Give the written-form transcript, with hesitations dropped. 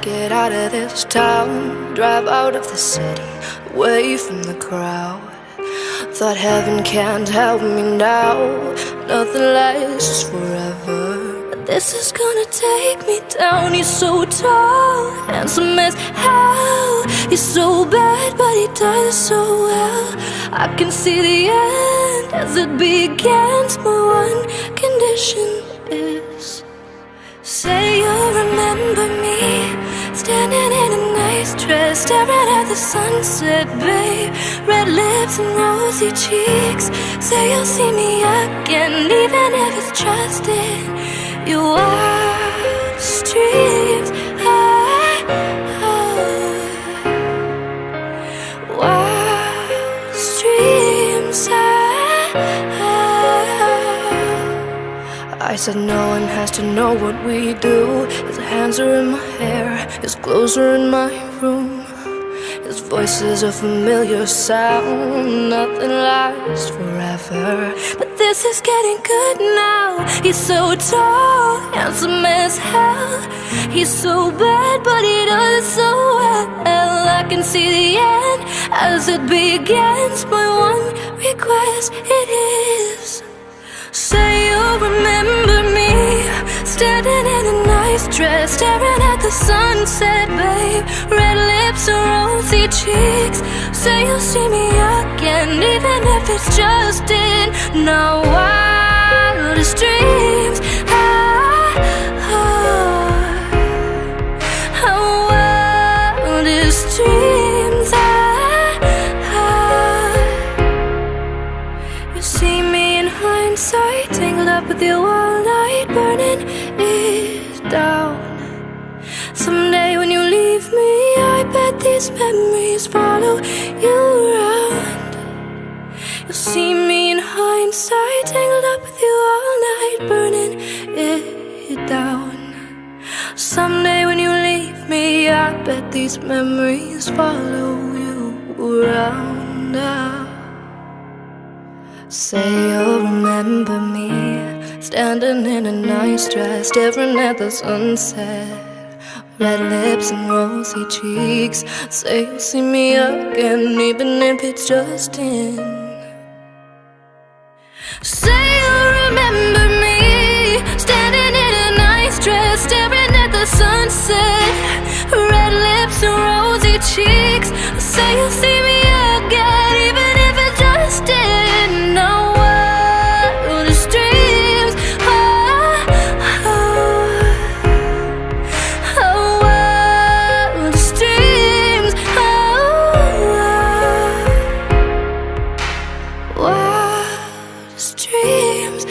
get out of this town, drive out of the city, away from the crowd. Thought heaven can't help me now, nothing lasts forever. But this is gonna take me down. He's so tall, handsome as hell. He's so bad, but he does it so well. I can see the end as it begins. My one condition is, say you'll remember me, standing in a nice dress, staring at the sunset, babe. Red lips and rosy cheeks. Say you'll see me again, even if it's just in your wildest dreams. Wildest dreams. I said no one has to know what we do. His hands are in my hair, his clothes are in my room. His voice is a familiar sound, nothing lasts forever. But this is getting good now. He's so tall, handsome as hell. He's so bad, but he does it so well. I can see the end as it begins. My one request it is, say you'll remember me, standing in a nice dress, staring at the sunset, babe. Red lips and rosy cheeks. Say you'll see me again, even if it's just in our wildest dreams. Our wildest dreams. You see me in hindsight, tangled up with you all night, burning it down. Someday when you leave me, I bet these memories follow you around. You'll see me in hindsight, tangled up with you all night, burning it down. Someday when you leave me, I bet these memories follow you around. Say you'll remember me, standing in a nice dress, staring at the sunset. Red lips and rosy cheeks. Say you'll see me again, even if it's just in. Say you'll remember me, standing in a nice dress, staring at the sunset. Red lips and rosy cheeks. Say you'll see me again, even if it's just in our wildest dreams. Our wildest dreams. Wildest dreams.